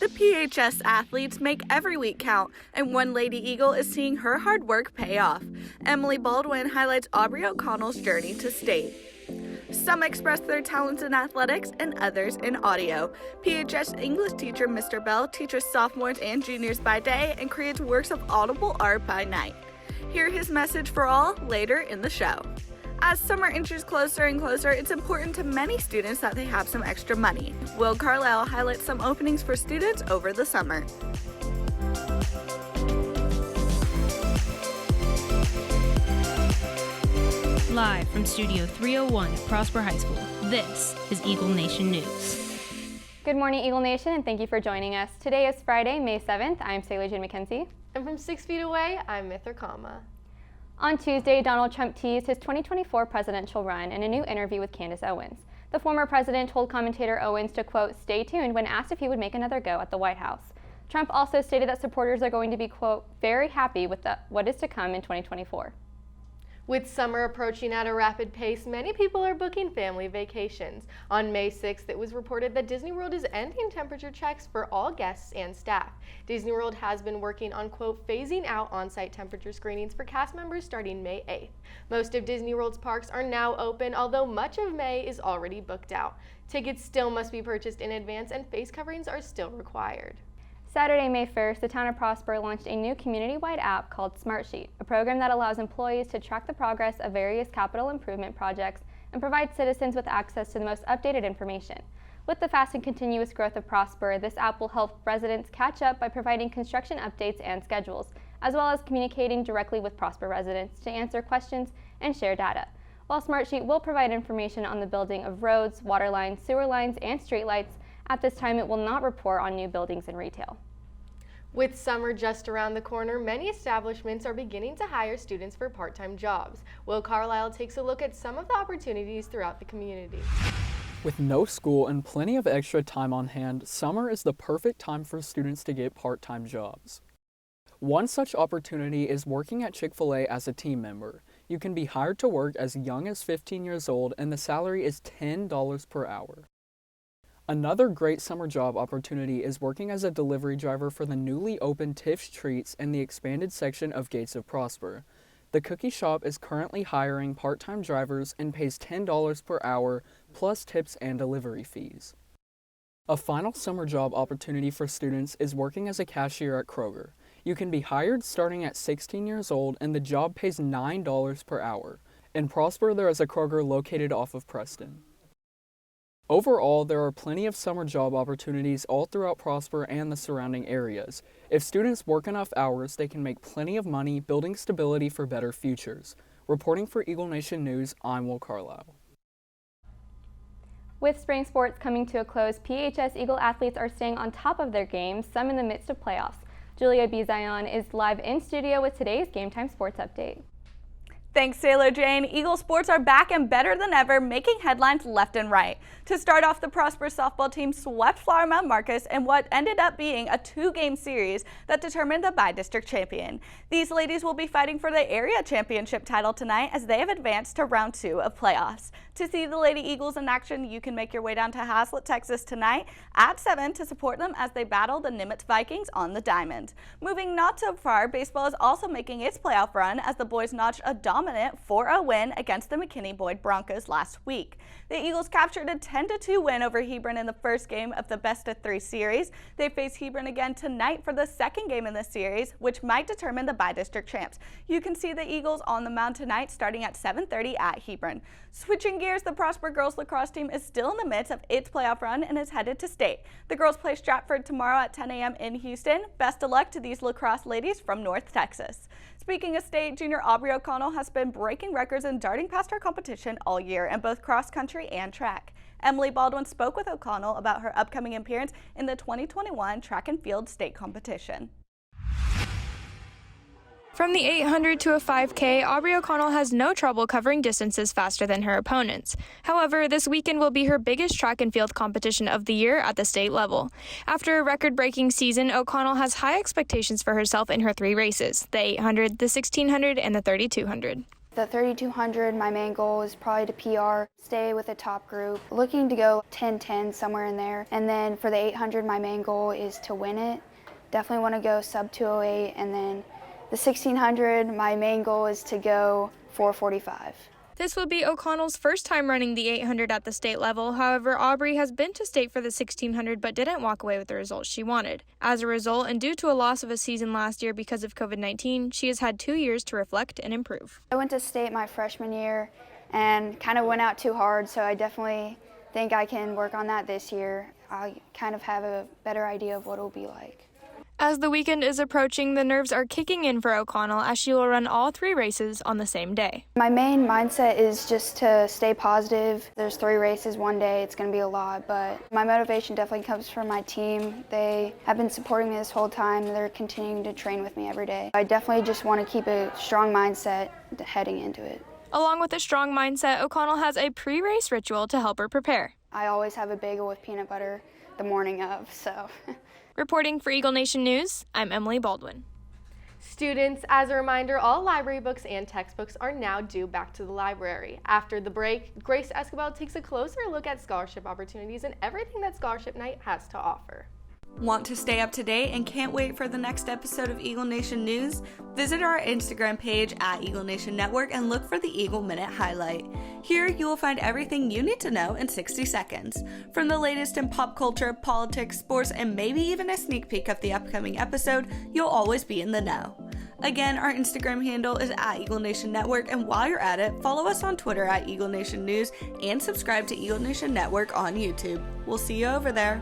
The PHS athletes make every week count, and one Lady Eagle is seeing her hard work pay off. Emily Baldwin highlights Aubrey O'Connell's journey to state. Some express their talents in athletics and others in audio. PHS English teacher Mr. Bell teaches sophomores and juniors by day and creates works of audible art by night. Hear his message for all later in the show. As summer inches closer and closer, it's important to many students that they have some extra money. Will Carlisle highlights some openings for students over the summer. Live from Studio 301 at Prosper High School, this is Eagle Nation News. Good morning, Eagle Nation, and thank you for joining us. Today is Friday, May 7th. I'm Sailor Jane McKenzie. And from 6 feet away, I'm Mithra Kama. On Tuesday, Donald Trump teased his 2024 presidential run in a new interview with Candace Owens. The former president told commentator Owens to, quote, stay tuned when asked if he would make another go at the White House. Trump also stated that supporters are going to be, quote, very happy with what is to come in 2024. With summer approaching at a rapid pace, many people are booking family vacations. On May 6th, it was reported that Disney World is ending temperature checks for all guests and staff. Disney World has been working on, quote, phasing out on-site temperature screenings for cast members starting May 8th. Most of Disney World's parks are now open, although much of May is already booked out. Tickets still must be purchased in advance, and face coverings are still required. Saturday, May 1st, the town of Prosper launched a new community-wide app called Smartsheet, a program that allows employees to track the progress of various capital improvement projects and provide citizens with access to the most updated information. With the fast and continuous growth of Prosper, this app will help residents catch up by providing construction updates and schedules, as well as communicating directly with Prosper residents to answer questions and share data. While Smartsheet will provide information on the building of roads, water lines, sewer lines, and streetlights, at this time, it will not report on new buildings and retail. With summer just around the corner, many establishments are beginning to hire students for part-time jobs. Will Carlisle takes a look at some of the opportunities throughout the community. With no school and plenty of extra time on hand, summer is the perfect time for students to get part-time jobs. One such opportunity is working at Chick-fil-A as a team member. You can be hired to work as young as 15 years old, and the salary is $10 per hour. Another great summer job opportunity is working as a delivery driver for the newly opened Tiff's Treats in the expanded section of Gates of Prosper. The cookie shop is currently hiring part-time drivers and pays $10 per hour plus tips and delivery fees. A final summer job opportunity for students is working as a cashier at Kroger. You can be hired starting at 16 years old, and the job pays $9 per hour. In Prosper, there is a Kroger located off of Preston. Overall, there are plenty of summer job opportunities all throughout Prosper and the surrounding areas. If students work enough hours, they can make plenty of money, building stability for better futures. Reporting for Eagle Nation News, I'm Will Carlisle. With spring sports coming to a close, PHS Eagle athletes are staying on top of their games, some in the midst of playoffs. Julia B. Zion is live in studio with today's Game Time Sports Update. Thanks, Sailor Jane. Eagle sports are back and better than ever, making headlines left and right. To start off, the Prosper softball team swept Flower Mound Marcus in what ended up being a two-game series that determined the by-district champion. These ladies will be fighting for the area championship title tonight as they have advanced to round 2 of playoffs. To see the Lady Eagles in action, you can make your way down to Haslett, Texas tonight at 7 to support them as they battle the Nimitz Vikings on the diamond. Moving not so far, baseball is also making its playoff run as the boys notched a dominant 4-0 win against the McKinney-Boyd Broncos last week. The Eagles captured a 10-2 win over Hebron in the first game of the best-of-3 series. They face Hebron again tonight for the second game in the series, which might determine the by-district champs. You can see the Eagles on the mound tonight starting at 7:30 at Hebron. Switching gears, the Prosper girls lacrosse team is still in the midst of its playoff run and is headed to state. The girls play Stratford tomorrow at 10 a.m. in Houston. Best of luck to these lacrosse ladies from North Texas. Speaking of state, junior Aubrey O'Connell has been breaking records and darting past her competition all year in both cross country and track. Emily Baldwin spoke with O'Connell about her upcoming appearance in the 2021 track and field state competition. From the 800 to a 5K, Aubrey O'Connell has no trouble covering distances faster than her opponents. However, this weekend will be her biggest track and field competition of the year at the state level. After a record-breaking season, O'Connell has high expectations for herself in her 3 races, the 800, the 1600, and the 3200. The 3200, my main goal is probably to PR, stay with the top group, looking to go 10-10 somewhere in there. And then for the 800, my main goal is to win it. Definitely want to go sub 208. And then the 1600, my main goal is to go 445. This will be O'Connell's first time running the 800 at the state level. However, Aubrey has been to state for the 1600 but didn't walk away with the results she wanted. As a result, and due to a loss of a season last year because of COVID-19, she has had 2 years to reflect and improve. I went to state my freshman year and kind of went out too hard, so I definitely think I can work on that this year. I kind of have a better idea of what it will be like. As the weekend is approaching, the nerves are kicking in for O'Connell as she will run all 3 races on the same day. My main mindset is just to stay positive. There's 3 races one day. It's going to be a lot, but my motivation definitely comes from my team. They have been supporting me this whole time. They're continuing to train with me every day. I definitely just want to keep a strong mindset heading into it. Along with a strong mindset, O'Connell has a pre-race ritual to help her prepare. I always have a bagel with peanut butter the morning of, so... Reporting for Eagle Nation News, I'm Emily Baldwin. Students, as a reminder, all library books and textbooks are now due back to the library. After the break, Grace Escobar takes a closer look at scholarship opportunities and everything that Scholarship Night has to offer. Want to stay up to date and can't wait for the next episode of Eagle Nation News? Visit our Instagram page at Eagle Nation Network and look for the Eagle Minute highlight. Here you will find everything you need to know in 60 seconds. From the latest in pop culture, politics, sports, and maybe even a sneak peek of the upcoming episode, you'll always be in the know. Again, our Instagram handle is at Eagle Nation Network, and while you're at it, follow us on Twitter at Eagle Nation News and subscribe to Eagle Nation Network on YouTube. We'll see you over there.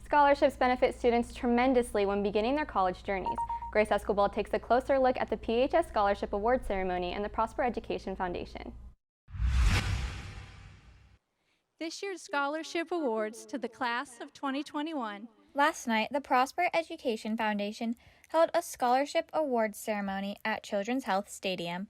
Scholarships benefit students tremendously when beginning their college journeys. Grace Escobar takes a closer look at the PHS Scholarship Award Ceremony and the Prosper Education Foundation. This year's scholarship awards to the class of 2021. Last night, the Prosper Education Foundation held a scholarship awards ceremony at Children's Health Stadium.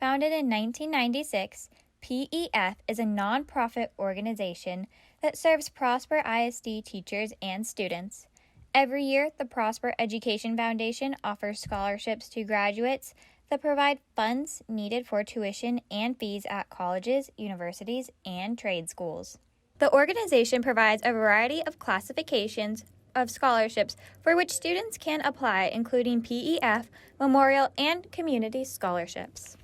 Founded in 1996, PEF is a nonprofit organization that serves Prosper ISD teachers and students. Every year, the Prosper Education Foundation offers scholarships to graduates that provide funds needed for tuition and fees at colleges, universities, and trade schools. The organization provides a variety of classifications of scholarships for which students can apply, including PEF, Memorial, and Community scholarships.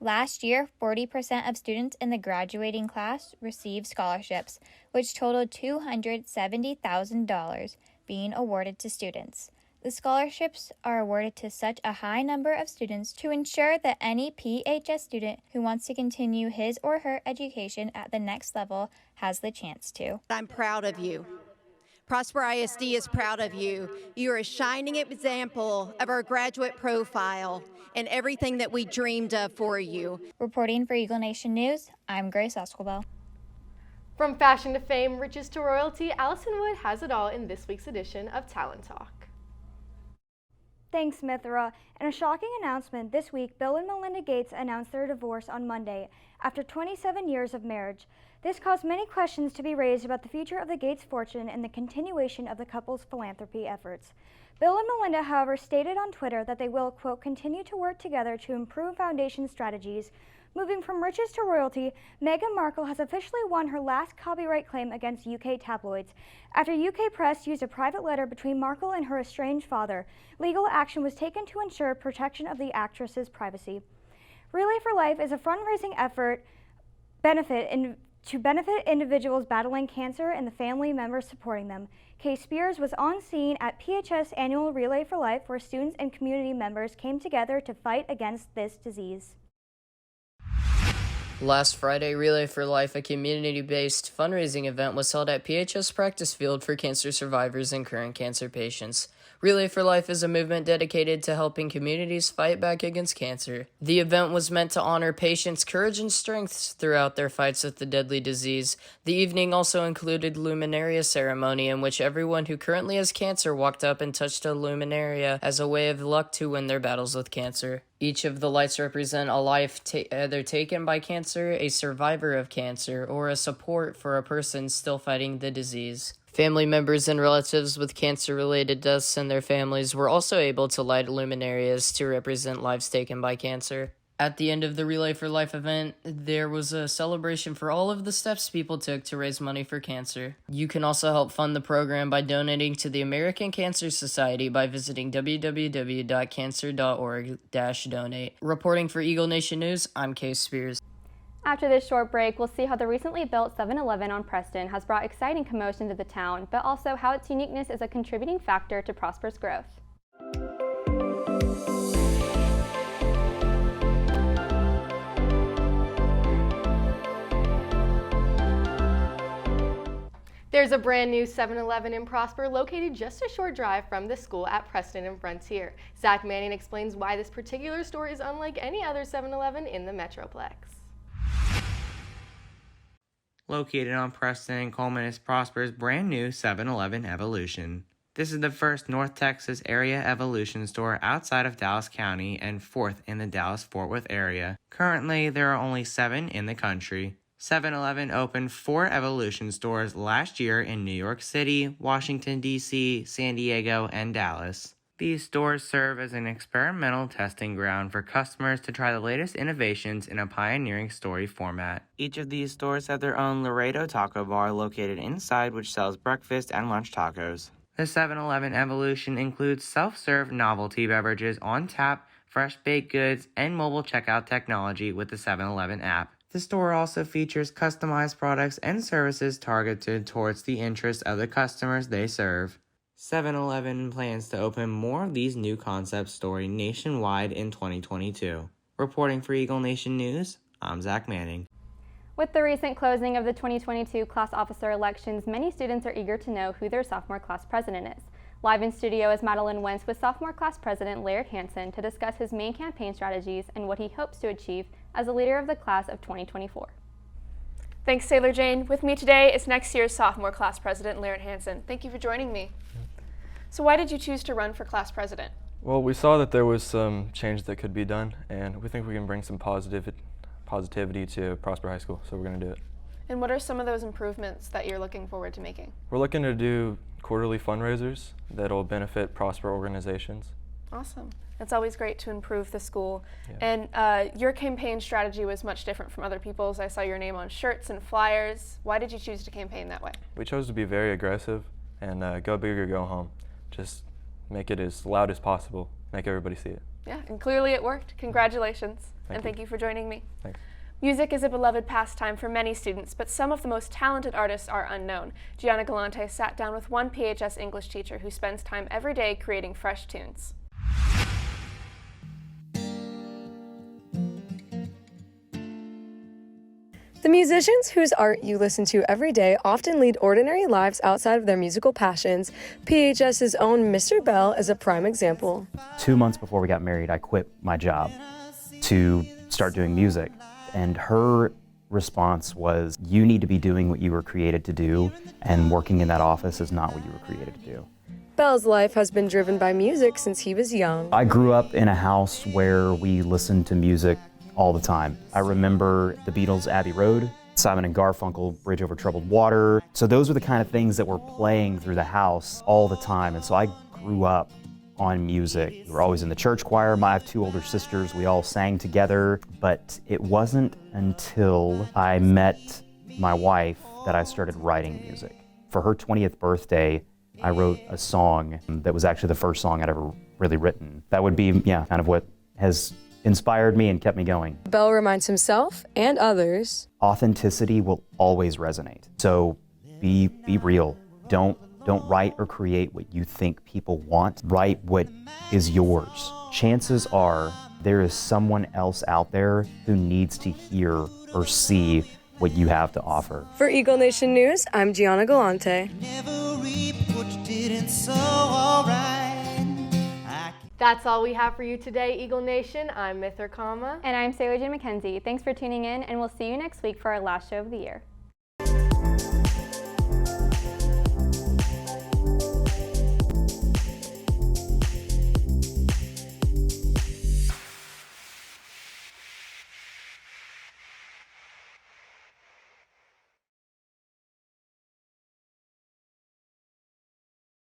Last year, 40% of students in the graduating class received scholarships, which totaled $270,000 being awarded to students. The scholarships are awarded to such a high number of students to ensure that any PHS student who wants to continue his or her education at the next level has the chance to. I'm proud of you. Prosper ISD is proud of you. You are a shining example of our graduate profile and everything that we dreamed of for you. Reporting for Eagle Nation News, I'm Grace Escobar. From fashion to fame, riches to royalty, Allison Wood has it all in this week's edition of Talent Talk. Thanks, Mithra. In a shocking announcement, this week, Bill and Melinda Gates announced their divorce on Monday after 27 years of marriage. This caused many questions to be raised about the future of the Gates fortune and the continuation of the couple's philanthropy efforts. Bill and Melinda, however, stated on Twitter that they will, quote, continue to work together to improve foundation strategies. Moving from riches to royalty, Meghan Markle has officially won her last copyright claim against UK tabloids. After UK press used a private letter between Markle and her estranged father, legal action was taken to ensure protection of the actress's privacy. Relay for Life is a fundraising effort to benefit individuals battling cancer and the family members supporting them. Kay Spears was on scene at PHS annual Relay for Life, where students and community members came together to fight against this disease. Last Friday, Relay for Life, a community-based fundraising event, was held at PHS Practice Field for cancer survivors and current cancer patients. Relay for Life is a movement dedicated to helping communities fight back against cancer. The event was meant to honor patients' courage and strength throughout their fights with the deadly disease. The evening also included luminaria ceremony, in which everyone who currently has cancer walked up and touched a luminaria as a way of luck to win their battles with cancer. Each of the lights represent a life either taken by cancer, a survivor of cancer, or a support for a person still fighting the disease. Family members and relatives with cancer-related deaths and their families were also able to light luminarias to represent lives taken by cancer. At the end of the Relay for Life event, there was a celebration for all of the steps people took to raise money for cancer. You can also help fund the program by donating to the American Cancer Society by visiting www.cancer.org/donate. Reporting for Eagle Nation News, I'm Case Spears. After this short break, we'll see how the recently built 7-Eleven on Preston has brought exciting commotion to the town, but also how its uniqueness is a contributing factor to Prosper's growth. There's a brand new 7-Eleven in Prosper located just a short drive from the school at Preston and Frontier. Zach Manning explains why this particular store is unlike any other 7-Eleven in the Metroplex. Located on Preston and Coleman is Prosper's brand new 7-Eleven Evolution. This is the first North Texas area Evolution store outside of Dallas County and fourth in the Dallas-Fort Worth area. Currently, there are only 7 in the country. 7-Eleven opened 4 Evolution stores last year in New York City, Washington, D.C., San Diego, and Dallas. These stores serve as an experimental testing ground for customers to try the latest innovations in a pioneering story format. Each of these stores have their own Laredo taco bar located inside, which sells breakfast and lunch tacos. The 7-Eleven Evolution includes self-serve novelty beverages on tap, fresh baked goods, and mobile checkout technology with the 7-Eleven app. The store also features customized products and services targeted towards the interests of the customers they serve. 7-Eleven plans to open more of these new concept stores nationwide in 2022. Reporting for Eagle Nation News, I'm Zach Manning. With the recent closing of the 2022 class officer elections, many students are eager to know who their sophomore class president is. Live in studio is Madeline Wentz with sophomore class president Laird Hansen to discuss his main campaign strategies and what he hopes to achieve as a leader of the class of 2024. Thanks, Sailor Jane. With me today is next year's sophomore class president Laird Hansen. Thank you for joining me. So why did you choose to run for class president? Well, we saw that there was some change that could be done, and we think we can bring some positivity to Prosper High School, so we're going to do it. And what are some of those improvements that you're looking forward to making? We're looking to do quarterly fundraisers that'll benefit Prosper organizations. Awesome. It's always great to improve the school. Yeah. And your campaign strategy was much different from other people's. I saw your name on shirts and flyers. Why did you choose to campaign that way? We chose to be very aggressive and go big or go home. Just make it as loud as possible, make everybody see it. Yeah, and clearly it worked. Congratulations. Thank you for joining me. Thanks. Music is a beloved pastime for many students, but some of the most talented artists are unknown. Gianna Galante sat down with one PHS English teacher who spends time every day creating fresh tunes. The musicians whose art you listen to every day often lead ordinary lives outside of their musical passions. PHS's own Mr. Bell is a prime example. 2 months before we got married, I quit my job to start doing music. And her response was, you need to be doing what you were created to do, and working in that office is not what you were created to do. Bell's life has been driven by music since he was young. I grew up in a house where we listened to music all the time. I remember the Beatles' Abbey Road, Simon and Garfunkel, Bridge Over Troubled Water. So those were the kind of things that were playing through the house all the time. And so I grew up on music. We were always in the church choir. I have 2 older sisters. We all sang together. But it wasn't until I met my wife that I started writing music. For her 20th birthday, I wrote a song that was actually the first song I'd ever really written. That would be, kind of what has inspired me and kept me going. Bell reminds himself and others, authenticity will always resonate. So be real. Don't write or create what you think people want. Write what is yours. Chances are there is someone else out there who needs to hear or see what you have to offer. For Eagle Nation News, I'm Gianna Galante. That's all we have for you today, Eagle Nation. I'm Mithra Kama. And I'm Sailor Jane McKenzie. Thanks for tuning in, and we'll see you next week for our last show of the year.